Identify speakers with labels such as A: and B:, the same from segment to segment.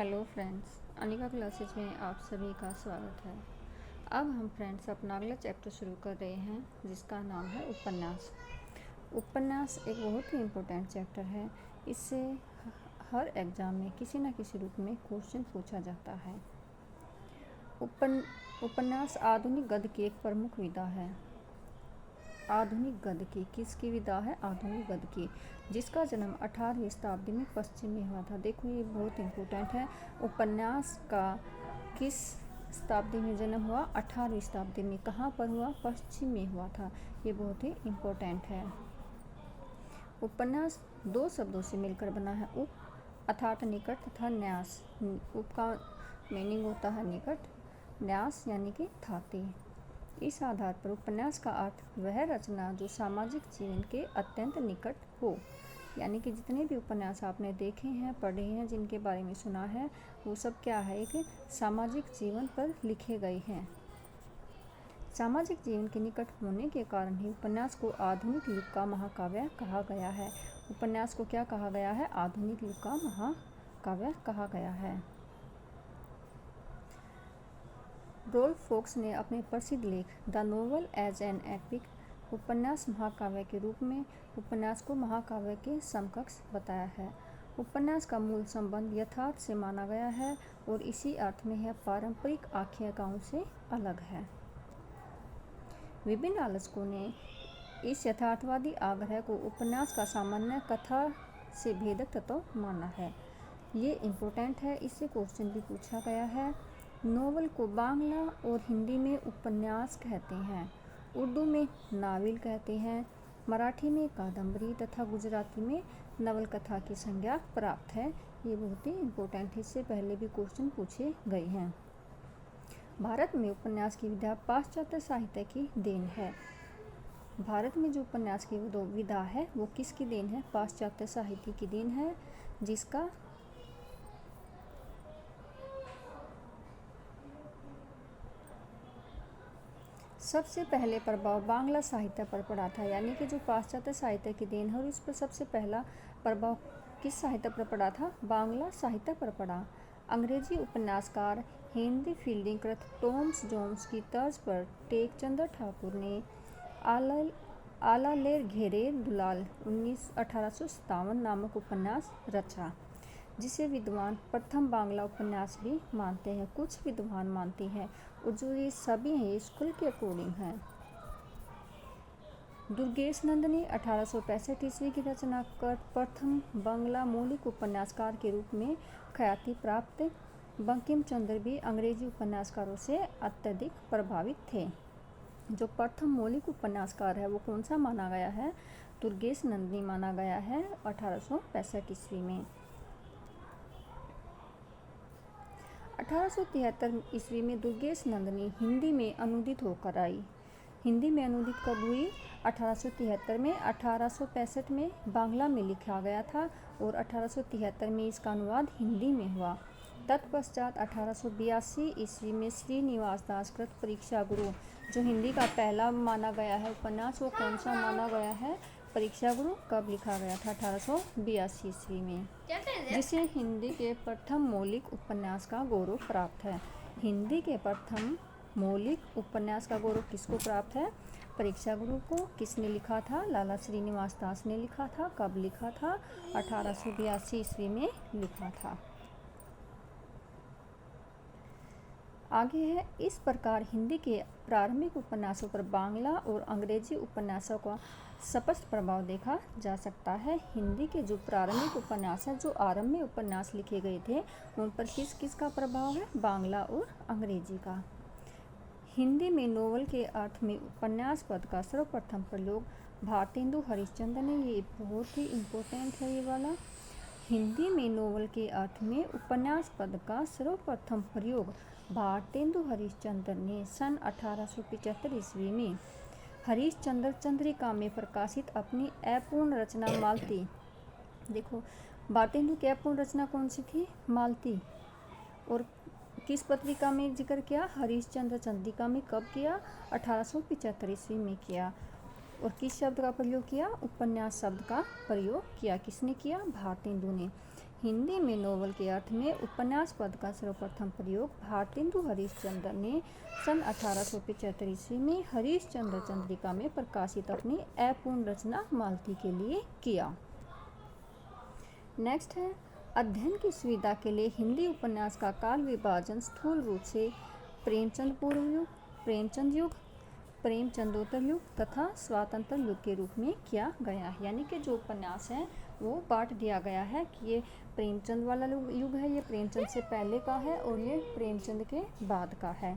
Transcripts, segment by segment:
A: Hello friends, Anika classes में आप सभी का स्वागत है। अब हम फ्रेंड्स अपना अगला चैप्टर शुरू कर रहे हैं जिसका नाम है उपन्यास। उपन्यास एक बहुत ही इम्पोर्टेंट चैप्टर है। इससे हर एग्ज़ाम में किसी न किसी रूप में क्वेश्चन पूछा जाता है। उपन्यास आधुनिक गद्य की एक प्रमुख विधा है। आधुनिक गद्य की किसकी विधा है? आधुनिक गद्य की, जिसका जन्म 18वीं शताब्दी में पश्चिम में हुआ था। देखो ये बहुत इम्पोर्टेंट है। उपन्यास का किस शताब्दी में जन्म हुआ? 18वीं शताब्दी में। कहाँ पर हुआ? पश्चिम में हुआ था। ये बहुत ही इम्पोर्टेंट है। उपन्यास दो शब्दों से मिलकर बना है, उप अर्थात निकट तथा न्यास। उप का मीनिंग होता है निकट, न्यास यानी कि थाती। इस आधार पर उपन्यास का अर्थ वह रचना जो सामाजिक जीवन के अत्यंत निकट हो। यानी कि जितने भी उपन्यास आपने देखे हैं, पढ़े हैं, जिनके बारे में सुना है, वो सब क्या है? एक सामाजिक जीवन पर लिखे गए हैं। सामाजिक जीवन के निकट होने के कारण ही उपन्यास को आधुनिक युग का महाकाव्य कहा गया है। उपन्यास को क्या कहा गया है? आधुनिक युग का महाकाव्य कहा गया है। रोल्फ फोक्स ने अपने प्रसिद्ध लेख the novel as an epic, उपन्यास महाकाव्य के रूप में उपन्यास को महाकाव्य के समकक्ष बताया है। उपन्यास का मूल संबंध यथार्थ से माना गया है और इसी अर्थ में यह पारंपरिक आख्यायिकाओं से अलग है। विभिन्न आलोचकों ने इस यथार्थवादी आग्रह को उपन्यास का सामान्य कथा से भेदक तत्व माना है। ये इम्पोर्टेंट है, इससे क्वेश्चन भी पूछा गया है। नोवेल को बांग्ला और हिंदी में उपन्यास कहते हैं, उर्दू में नावल कहते हैं, मराठी में कादम्बरी तथा गुजराती में नवलकथा की संज्ञा प्राप्त है। ये बहुत ही इम्पोर्टेंट है, इससे पहले भी क्वेश्चन पूछे गए हैं। भारत में उपन्यास की विधा पाश्चात्य साहित्य की देन है। भारत में जो उपन्यास की विधा है वो किसकी देन है? पाश्चात्य साहित्य की देन है, जिसका सबसे पहले प्रभाव बांग्ला साहित्य पर पड़ा था। यानी कि जो पाश्चात्य साहित्य की देन है और उस पर सबसे पहला प्रभाव किस साहित्य पर पड़ा था? बांग्ला साहित्य पर पड़ा। अंग्रेजी उपन्यासकार हेनरी फील्डिंग कृत टॉम्स जोन्स की तर्ज पर टेकचंद ठाकुर ने आलालेर घेरे दुलाल 1857 नामक उपन्यास रचा, जिसे विद्वान प्रथम बांग्ला उपन्यास भी मानते हैं। कुछ विद्वान मानते हैं और जो ये सभी हैं स्कूल के अकॉर्डिंग हैं। दुर्गेश नंद ने 1865 ईस्वी की रचना कर प्रथम बांग्ला मौलिक उपन्यासकार के रूप में ख्याति प्राप्त। बंकिम चंद्र भी अंग्रेजी उपन्यासकारों से अत्यधिक प्रभावित थे। जो प्रथम मौलिक उपन्यासकार है वो कौन सा माना गया है? दुर्गेश नंदिनी माना गया है 1865 ईस्वी में। 1873 ईस्वी में दुर्गेश नंदिनी हिंदी में अनुदित होकर आई। हिंदी में अनुदित कब हुई? 1873 में। 1865 में बांग्ला में लिखा गया था और 1873 में इसका अनुवाद हिंदी में हुआ। तत्पश्चात 1882 ईस्वी में श्रीनिवास दास कृत परीक्षा गुरु, जो हिंदी का पहला माना गया है उपन्यास, वो कौन सा माना गया है? परीक्षा गुरु। कब लिखा गया था? 1882 ईस्वी में, जिसे हिंदी के प्रथम मौलिक उपन्यास का गौरव प्राप्त है। हिंदी के प्रथम मौलिक उपन्यास का गौरव किसको प्राप्त है? परीक्षा गुरु को। किसने लिखा था? लाला श्रीनिवास दास ने लिखा था। कब लिखा था? 1882 ईस्वी में लिखा था। आगे है, इस प्रकार हिंदी के प्रारंभिक उपन्यासों पर बांग्ला और अंग्रेजी उपन्यासों का स्पष्ट प्रभाव देखा जा सकता है। हिंदी के जो प्रारंभिक उपन्यास है, जो आरंभ में उपन्यास लिखे गए थे, उन पर किस किस का प्रभाव है? बांग्ला और अंग्रेजी का। हिंदी में नोवेल के अर्थ में उपन्यास पद का सर्वप्रथम प्रयोग भारतेंदु हरिश्चंद्र ने, ये बहुत ही इम्पोर्टेंट है ये वाला। हिंदी में नोवेल के अर्थ में उपन्यास पद का सर्वप्रथम प्रयोग भारतेंदु हरिश्चंद्र ने सन 1875 ईस्वी में हरिश्चंद्र चंद्रिका में प्रकाशित अपनी अपूर्ण रचना मालती। देखो, भारतेंदु की अपूर्ण रचना कौन सी थी? मालती। और किस पत्रिका में जिक्र किया? हरिश्चंद्र चंद्रिका में। कब किया? 1875 ईस्वी में किया। और किस शब्द का प्रयोग किया? उपन्यास शब्द का प्रयोग किया। किसने किया? भारतेंदु ने। हिंदी में नोवेल के अर्थ में उपन्यास पद का सर्वप्रथम प्रयोग भारतेंदु हरिश्चंद्र ने सन 1875 ईस्वी में हरिश्चंद्र चंद्रिका में प्रकाशित अपनी अपूर्ण रचना मालती के लिए किया। नेक्स्ट है, अध्ययन की सुविधा के लिए हिंदी उपन्यास का काल विभाजन स्थूल रूप से प्रेमचंद पूर्व युग, प्रेमचंद युग, प्रेमचंदोत्तर युग तथा स्वातंत्र युग के रूप में किया गया है। यानी कि जो उपन्यास है वो बांट दिया गया है कि ये प्रेमचंद वाला युग है, ये प्रेमचंद से पहले का है और ये प्रेमचंद के बाद का है।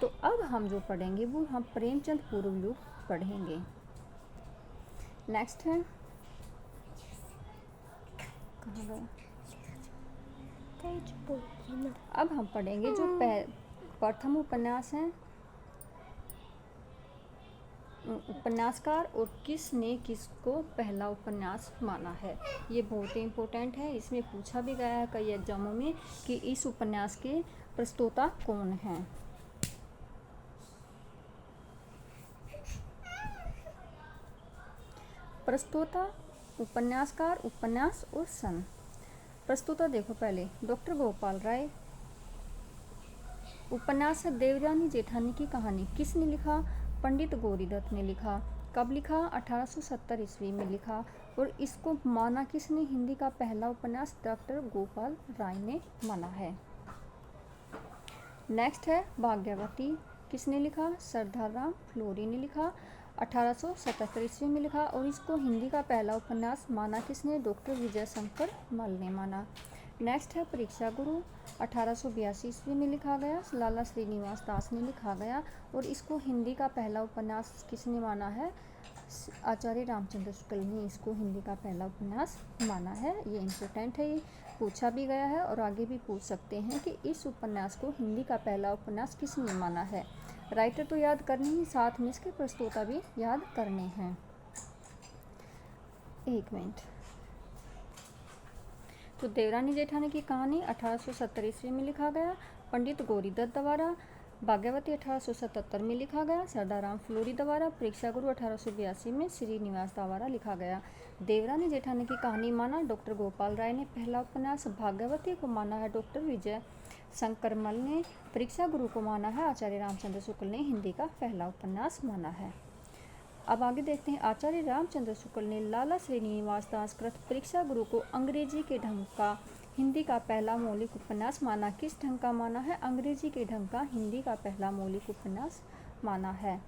A: तो अब हम जो पढ़ेंगे वो हम प्रेमचंद पूर्व युग पढ़ेंगे। नेक्स्ट है, कहाँ गया? अब हम पढ़ेंगे जो प्रथम उपन्यास है, उपन्यासकार और किसने किसको पहला उपन्यास माना है। ये बहुत ही इम्पोर्टेंट है, इसमें पूछा भी गया है कई एग्जामों में कि इस उपन्यास के प्रस्तोता कौन हैं। प्रस्तोता, उपन्यासकार, उपन्यास और सन। प्रस्तोता देखो पहले डॉक्टर गोपाल राय। उपन्यास है देवरानी जेठानी की कहानी। किसने लिखा? पंडित गौरीदत्त ने लिखा। कब लिखा? 1870 ईस्वी में लिखा। और इसको माना किसने? हिंदी का पहला उपन्यास डॉक्टर गोपाल राय ने माना है। नेक्स्ट है भाग्यवती। किसने लिखा? सरदार राम फ्लोरी ने लिखा। 1877 ईस्वी में लिखा। और इसको हिंदी का पहला उपन्यास माना किसने? डॉक्टर विजय शंकर मल ने माना। नेक्स्ट है परीक्षा गुरु। 1882 ईस्वी में लिखा गया, लाला श्रीनिवास दास ने लिखा गया। और इसको हिंदी का पहला उपन्यास किसने माना है? आचार्य रामचंद्र शुक्ल ने इसको हिंदी का पहला उपन्यास माना है। ये इम्पोर्टेंट है, ये पूछा भी गया है और आगे भी पूछ सकते हैं कि इस उपन्यास को हिंदी का पहला उपन्यास किसने माना है। राइटर तो याद करनी ही, साथ में इसके प्रस्तोता भी याद करने हैं। एक मिनट। तो देवरानी जेठानी की कहानी 1870 ईस्वी में लिखा गया, पंडित गौरीदत्त द्वारा। भाग्यवती 1877 में लिखा गया, सरदार राम फ्लोरी द्वारा। परीक्षा गुरु 1882 में श्रीनिवास द्वारा लिखा गया। देवरानी जेठानी की कहानी माना डॉक्टर गोपाल राय ने पहला उपन्यास। भाग्यवती को माना है डॉक्टर विजय शंकर मल ने। परीक्षा गुरु को माना है आचार्य रामचंद्र शुक्ल ने हिंदी का पहला उपन्यास माना है। अब आगे देखते हैं, आचार्य रामचंद्र शुक्ल ने लाला श्रीनिवास दास कृत परीक्षा गुरु को अंग्रेजी के ढंग का हिंदी का पहला मौलिक उपन्यास माना। किस ढंग का माना है? अंग्रेजी के ढंग का हिंदी का पहला मौलिक उपन्यास माना है।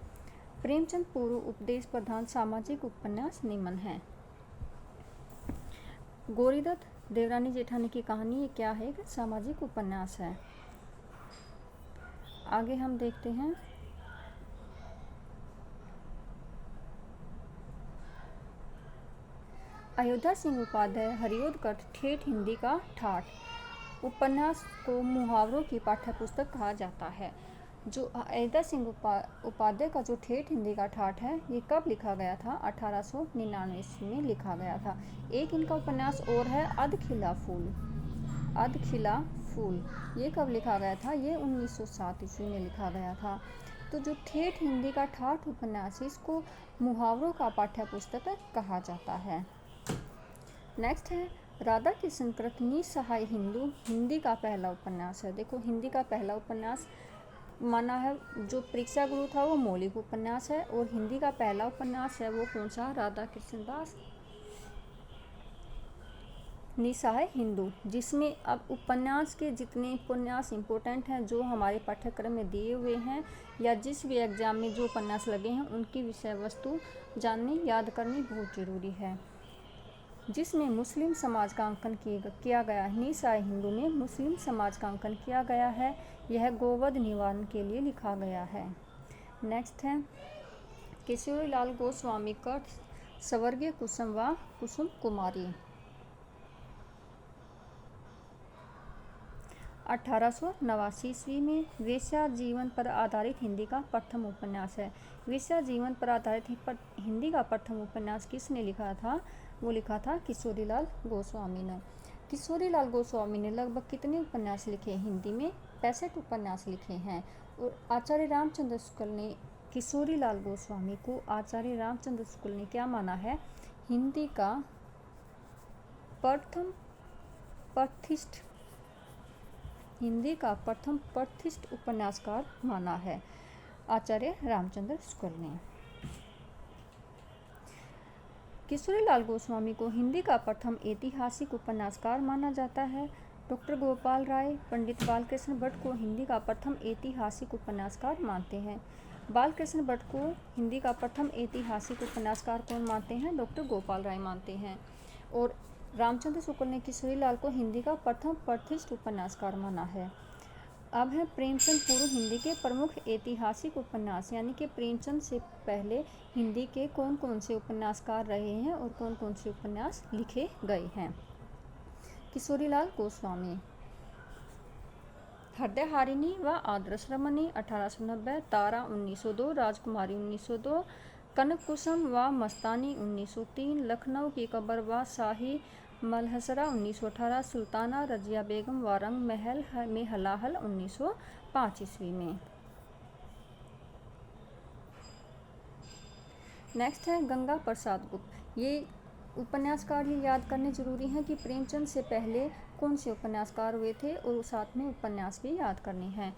A: प्रेमचंद पूर्व उपदेश प्रधान सामाजिक उपन्यास निम्न है। गौरीदत्त देवरानी जेठानी की कहानी ये क्या है? सामाजिक उपन्यास है। आगे हम देखते हैं, अयोध्या सिंह उपाध्याय हरिओदकर ठेठ हिंदी का ठाठ। उपन्यास को मुहावरों की पाठ्य पुस्तक कहा जाता है। जो अयोध्या सिंह उपाध्याय का जो ठेठ हिंदी का ठाठ है, ये कब लिखा गया था? 1899 ईस्वी में लिखा गया था। एक इनका उपन्यास और है अधखिला फूल। अधखिला फूल ये कब लिखा गया था? ये 1907 ईस्वी में लिखा गया था। तो जो ठेठ हिंदी का ठाठ उपन्यास है, इसको मुहावरों का पाठ्य पुस्तक कहा जाता है। नेक्स्ट है राधा किशन कृत निसहाय हिंदू हिंदी का पहला उपन्यास है। देखो हिंदी का पहला उपन्यास माना है, जो परीक्षा गुरु था वो मौलिक उपन्यास है। और हिंदी का पहला उपन्यास है वो कौन सा? राधा कृष्ण दास निसहाय हिंदू। जिसमें अब उपन्यास के जितने उपन्यास इम्पोर्टेंट हैं जो हमारे पाठ्यक्रम में दिए हुए हैं या जिस भी एग्जाम में जो उपन्यास लगे हैं उनकी विषय वस्तु जाननी याद करनी बहुत ज़रूरी है। जिसमें मुस्लिम समाज का अंकन किया गया है। निसहाय हिंदू में मुस्लिम समाज का अंकन किया गया है। यह गोवध निवारण के लिए लिखा गया है। नेक्स्ट है किशोरीलाल गोस्वामी का स्वर्गीय कुसुम व कुसुम कुमारी। 1889 ईस्वी में वेश्या जीवन पर आधारित हिंदी का प्रथम उपन्यास है। वेश्या जीवन पर आधारित हिंदी का प्रथम उपन्यास किसने लिखा था? वो लिखा था किशोरीलाल गोस्वामी ने। किशोरीलाल गोस्वामी ने लगभग कितने उपन्यास लिखे हिंदी में? 65 उपन्यास लिखे हैं। और आचार्य रामचंद्र शुक्ल ने किशोरीलाल गोस्वामी को आचार्य रामचंद्र शुक्ल ने क्या माना है? हिंदी का प्रथम प्रतिष्ठित उपन्यासकार माना है आचार्य रामचंद्र शुक्ल ने। किशोरीलाल गोस्वामी को हिंदी का प्रथम ऐतिहासिक उपन्यासकार माना जाता है। डॉक्टर गोपाल राय पंडित बालकृष्ण भट्ट को हिंदी का प्रथम ऐतिहासिक उपन्यासकार मानते हैं। बालकृष्ण भट्ट को हिंदी का प्रथम ऐतिहासिक उपन्यासकार कौन मानते हैं? डॉक्टर गोपाल राय मानते हैं। और रामचंद्र शुक्ल ने किशोरीलाल को हिंदी का प्रथम प्रतिष्ठित उपन्यासकार माना है। अब है प्रेमचंद पूर्व हिंदी के प्रमुख ऐतिहासिक उपन्यास, यानी कि प्रेमचंद से पहले हिंदी के कौन कौन से उपन्यासकार रहे हैं और कौन कौन से उपन्यास लिखे गए हैं। किशोरीलाल गोस्वामी, हृदयहारिणी व आदर्श रमणी 1890, तारा 1902, राजकुमारी 1902, कनक कुसुम व मस्तानी 1903, लखनऊ की कब्र व शाही मलहसरा 1918, सुल्ताना रजिया बेगम व रंग महल में हलाहल 1905 ईस्वी में। नेक्स्ट है गंगा प्रसाद गुप्त। ये उपन्यासकार ये याद करने जरूरी हैं कि प्रेमचंद से पहले कौन से उपन्यासकार हुए थे और साथ में उपन्यास भी याद करने हैं।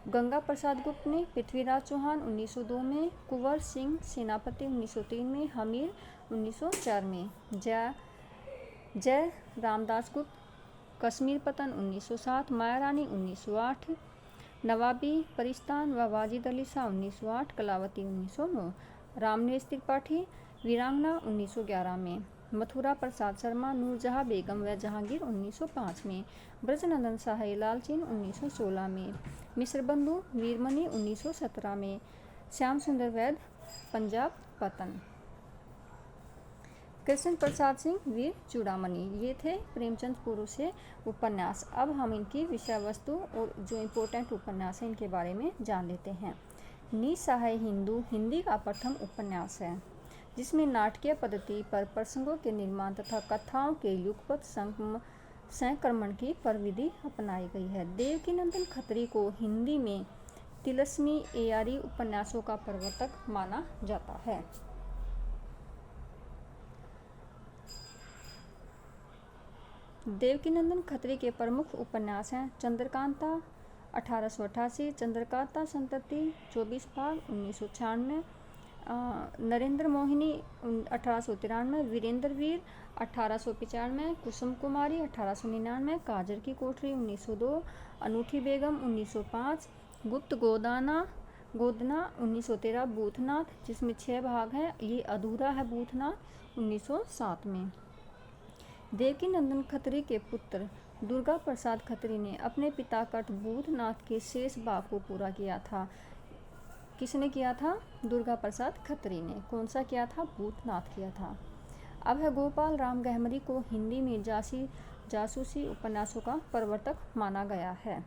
A: गंगा प्रसाद गुप्त ने पृथ्वीराज चौहान 1902 में, कुंवर सिंह सेनापति 1903 में, हमीर 1904 में, जय रामदास गुप्त कश्मीर पतन 1907, माया रानी 1908, नवाबी परिस्तान व वाजिद अली शाह 1908, कलावती 1909, रामनिवास त्रिपाठी वीरांगना 1911 में, मथुरा प्रसाद शर्मा नूरजहां बेगम व जहांगीर 1905 में, ब्रजनंदन शाही लालचीन 1916 में, मिश्र बंधु वीरमणि 1917 में, श्याम सुंदर वैद्य पंजाब पतन, कृष्ण प्रसाद सिंह वीर चूड़ामणि। ये थे प्रेमचंद पूर्व से उपन्यास। अब हम इनकी विषय वस्तु और जो इम्पोर्टेंट उपन्यास है इनके बारे में जान लेते हैं। निसहाय हिंदू हिंदी का प्रथम उपन्यास है जिसमें नाटकीय पद्धति पर प्रसंगों के निर्माण तथा कथाओं के युगपत संक्रमण की प्रविधि अपनाई गई है। देवकीनंदन खत्री को हिंदी में तिलस्मी एआरी उपन्यासों का प्रवर्तक माना जाता है। देवकीनंदन खत्री के प्रमुख उपन्यास हैं चंद्रकांता 1888, चंद्रकांता संतति 24 भाग 1996, नरेंद्र मोहिनी 1893, वीरेंद्र वीर 1895, कुसुम कुमारी 1899, काजर की कोठरी 1902, अनूठी बेगम 1905, गुप्त गोदना 1913, भूतनाथ जिसमें 6 भाग हैं, ये अधूरा है भूतनाथ 1907 में। देवकीनंदन खत्री के पुत्र दुर्गा प्रसाद खत्री ने अपने पिता का भूतनाथ के शेष भाग को पूरा किया था। किसने किया था? दुर्गा प्रसाद खत्री ने। कौन सा किया था? भूतनाथ किया था। अब है गोपाल राम गहमरी को हिंदी में जासूसी उपन्यासों का प्रवर्तक माना गया है।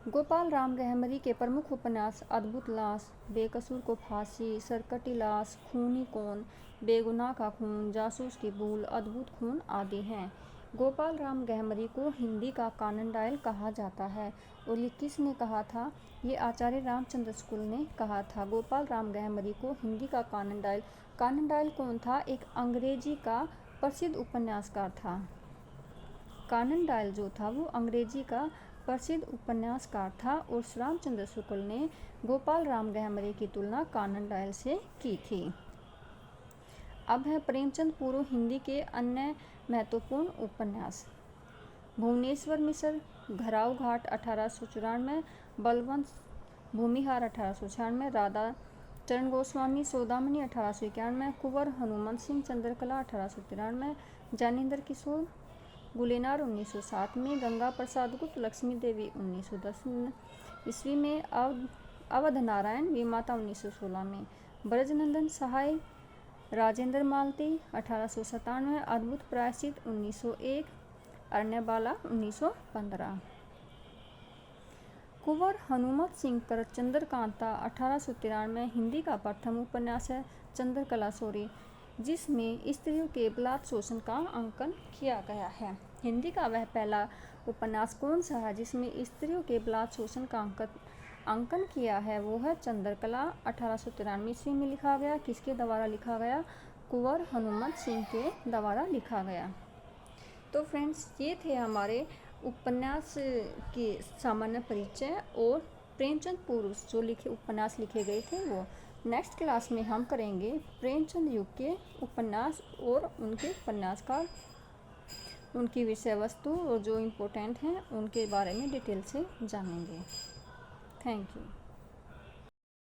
A: गोपाल राम गहमरी के प्रमुख उपन्यास अद्भुत लाश, बेकसूर को फांसी, सरकटी लाश, खूनी कौन, बेगुनाह का खून, जासूस की भूल, अद्भुत खून आदि हैं। गोपाल राम गहमरी को हिंदी का कानन डायल कहा जाता है और ये किसने कहा था? ये आचार्य रामचंद्र शुक्ल ने कहा था। गोपाल राम गहमरी को हिंदी का कानन डायल कौन था? एक अंग्रेजी का प्रसिद्ध उपन्यासकार था। कानन डायल जो था वो अंग्रेजी का प्रसिद्ध उपन्यासकार था और रामचंद्र शुक्ल ने गोपाल राम गहमरी की तुलना कानन डायल से की थी। अब है प्रेमचंद पूर्व हिंदी के अन्य महत्वपूर्ण उपन्यास। भुवनेश्वर मिश्र घराव घाट 1894, बलवंत भूमिहार 1896, राधा चरण गोस्वामी सौदामणि 1891, कुंवर हनुमंत सिंह चंद्रकला 1893, ज्ञानेंद्र किशोर गुलेनार 1907 में, गंगा प्रसाद गुप्त लक्ष्मी देवी 1910 ईस्वी में, अवध नारायण विमाता 1916 में, ब्रजनंदन सहाय राजेंद्र मालती 1897, अद्भुत प्रायश्चित 1901, अरण्यबाला 1915। कुंवर हनुमत सिंह कर चंद्रकांता 1893 हिंदी का प्रथम उपन्यास है। चंद्रकला सौरी जिसमें स्त्रियों के बलात् शोषण का अंकन किया गया है। हिंदी का वह पहला उपन्यास कौन सा है जिसमें स्त्रियों के बलात् शोषण का अंकन किया है? वो है चंद्रकला। 1893 ईस्वी में लिखा गया। किसके द्वारा लिखा गया? कुंवर हनुमंत सिंह के द्वारा लिखा गया। तो फ्रेंड्स, ये थे हमारे उपन्यास के सामान्य परिचय और प्रेमचंद पूर्व जो उपन्यास लिखे गए थे वो। नेक्स्ट क्लास में हम करेंगे प्रेमचंद युग के उपन्यास और उनके उपन्यासकार, उनकी विषय वस्तु और जो इम्पोर्टेंट हैं उनके बारे में डिटेल से जानेंगे। Thank you.